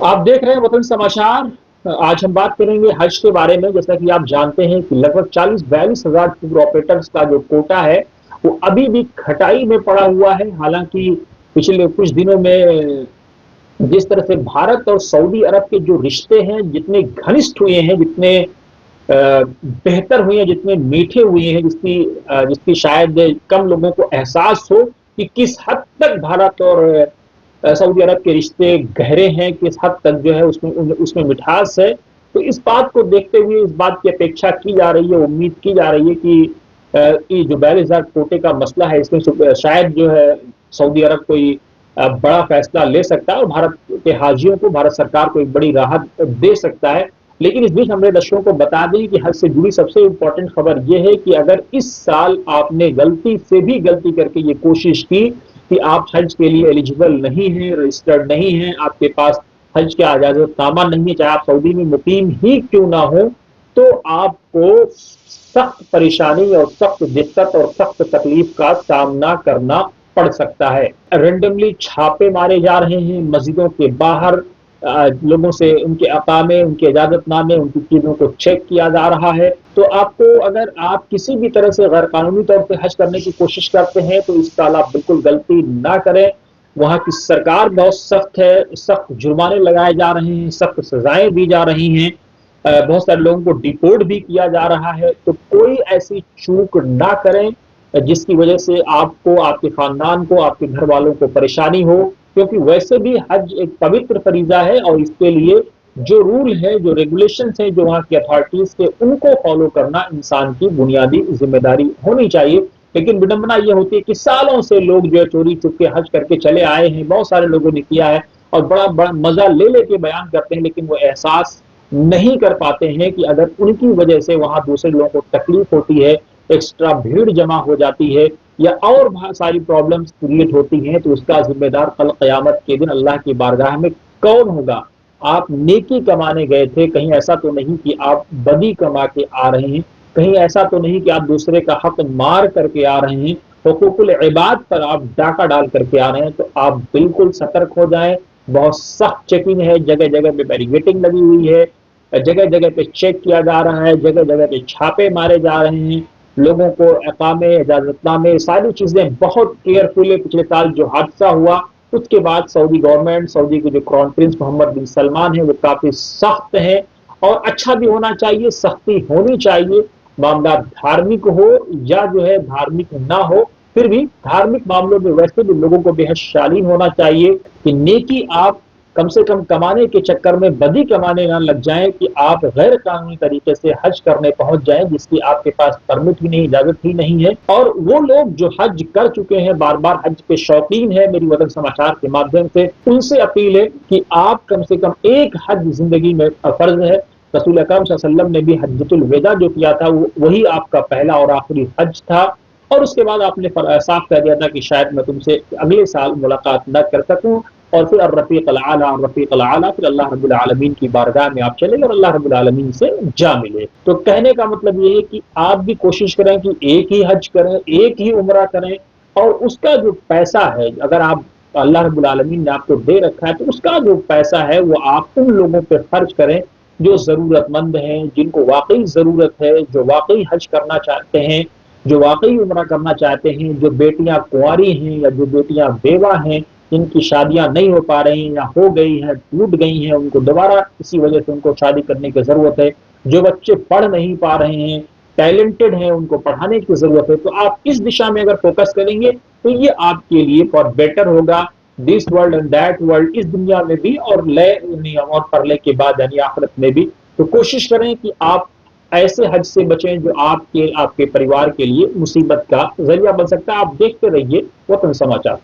आप देख रहे हैं वतन समाचार। आज हम बात करेंगे हज के बारे में। जैसा कि आप जानते हैं कि लगभग 40-42 हजार टूर ऑपरेटर्स का जो कोटा है वो अभी भी खटाई में पड़ा हुआ है। हालांकि पिछले कुछ दिनों में जिस तरह से भारत और सऊदी अरब के जो रिश्ते हैं जितने घनिष्ठ हुए हैं, जितने बेहतर हुए हैं, जितने मीठे हुए हैं, जिसकी शायद कम लोगों को एहसास हो कि किस हद तक भारत और सऊदी अरब के रिश्ते गहरे हैं, किस हद तक जो है उसमें मिठास है। तो इस बात को देखते हुए इस बात की अपेक्षा की जा रही है, उम्मीद की जा रही है कि जो 42,000 कोटे का मसला है इसमें शायद जो है सऊदी अरब कोई बड़ा फैसला ले सकता है और भारत के हाजियों को, भारत सरकार को एक बड़ी राहत दे सकता है। लेकिन इस बीच हमारे दर्शकों को बता दें कि हज से जुड़ी सबसे इंपॉर्टेंट खबर यह है कि अगर इस साल आपने गलती से भी गलती करके ये कोशिश की कि आप हज के लिए एलिजिबल नहीं हैं, रजिस्टर्ड नहीं हैं, आपके पास हज का इजाजतनामा नहीं है, चाहे आप सऊदी में मुकीम ही क्यों ना हो, तो आपको सख्त परेशानी और सख्त दिक्कत और सख्त तकलीफ का सामना करना पड़ सकता है। रेंडमली छापे मारे जा रहे हैं मस्जिदों के बाहर, लोगों से उनके अकामे, उनके इजाजतनामे, उनकी चीजों को चेक किया जा रहा है। तो आपको, अगर आप किसी भी तरह से गैर कानूनी तौर पर हज करने की कोशिश करते हैं तो इस साल आप बिल्कुल गलती ना करें। वहां की सरकार बहुत सख्त है, सख्त जुर्माने लगाए जा रहे हैं, सख्त सजाएं दी जा रही हैं, बहुत सारे लोगों को डिपोर्ट भी किया जा रहा है। तो कोई ऐसी चूक ना करें जिसकी वजह से आपको, आपके खानदान को, आपके घर वालों को परेशानी हो, क्योंकि वैसे भी हज एक पवित्र फरीजा है और इसके लिए जो रूल है, जो रेगुलेशंस है, जो वहाँ की अथॉरिटीज के, उनको फॉलो करना इंसान की बुनियादी जिम्मेदारी होनी चाहिए। लेकिन विडंबना यह होती है कि सालों से लोग जो है चोरी चुपके हज करके चले आए हैं, बहुत सारे लोगों ने किया है और बड़ा बड़ा मजा ले लेके बयान करते हैं, लेकिन वो एहसास नहीं कर पाते हैं कि अगर उनकी वजह से वहां दूसरे लोगों को तकलीफ होती है, एक्स्ट्रा भीड़ जमा हो जाती है या और बहुत सारी प्रॉब्लम्स क्रिएट होती हैं, तो उसका जिम्मेदार कल क़यामत के दिन अल्लाह की बारगाह में कौन होगा? आप नेकी कमाने गए थे, कहीं ऐसा तो नहीं कि आप बदी कमा के आ रहे हैं, कहीं ऐसा तो नहीं कि आप दूसरे का हक मार करके आ रहे हैं, हुकूकुल इबाद पर आप डाका डाल करके आ रहे हैं। तो आप बिल्कुल सतर्क हो जाएं। बहुत सख्त चेकिंग है, जगह जगह पे बैरिकेडिंग लगी हुई है, जगह जगह पे चेक किया जा रहा है, जगह जगह पे छापे मारे जा रहे हैं, लोगों को अकामे, इजाजतनामे, सारी चीजें बहुत केयरफुली। पिछले साल जो हादसा हुआ उसके बाद सऊदी गवर्नमेंट, सऊदी के जो क्राउन प्रिंस मोहम्मद बिन सलमान है वो काफी सख्त है और अच्छा भी होना चाहिए, सख्ती होनी चाहिए। मामला धार्मिक हो या जो है धार्मिक ना हो, फिर भी धार्मिक मामलों में वैसे भी लोगों को बेहद शालीन होना चाहिए कि नेकी आप कम से कम कमाने के चक्कर में बदी कमाने ना लग जाएं कि आप गैर कानूनी तरीके से हज करने पहुंच जाएं, जिसकी आपके पास परमिट भी नहीं, इजाजत ही नहीं है। और वो लोग जो हज कर चुके हैं, बार बार हज के शौकीन है, मेरी वतन समाचार के माध्यम से उनसे अपील है कि आप कम से कम एक हज जिंदगी में फर्ज है। रसूल अकरम सल्लल्लाहु अलैहि वसल्लम ने भी हज्जतुल वेदा जो किया था वही आपका पहला और आखिरी हज था, और उसके बाद आपने साफ कह दिया था कि शायद मैं तुमसे अगले साल मुलाकात न कर सकूं, और फिर रफ़ीक़ अल-आला, रफ़ीक़ अल-आला, फिर अल्लाह रब्बुल आलमीन की बारगाह में आप चले और अल्लाह रब्बुल आलमीन से जा मिले। तो कहने का मतलब ये है कि आप भी कोशिश करें कि एक ही हज करें, एक ही उम्रा करें, और उसका जो पैसा है, अगर आप, अल्लाह रब्बुल आलमीन ने आपको दे रखा है, तो उसका जो पैसा है वो आप उन लोगों पर खर्च करें जो ज़रूरतमंद हैं, जिनको वाकई ज़रूरत है, जो वाकई हज करना चाहते हैं, जो वाकई उम्रा करना चाहते हैं, जो बेटियां कुंवारी हैं या जो बेटियां बेवा हैं, जिनकी शादियां नहीं हो पा रही हैं या हो गई हैं, टूट गई हैं, उनको दोबारा इसी वजह से उनको शादी करने की ज़रूरत है, जो बच्चे पढ़ नहीं पा रहे हैं, टैलेंटेड हैं, उनको पढ़ाने की ज़रूरत है। तो आप इस दिशा में अगर फोकस करेंगे तो ये आपके लिए बहुत बेटर होगा, this world and that world, इस दुनिया में भी और लय और परले के बाद यानी आखिरत में भी। तो कोशिश करें कि आप ऐसे हज से बचें जो आपके, आपके परिवार के लिए मुसीबत का जरिया बन सकता है। आप देखते रहिए वतन समाचार।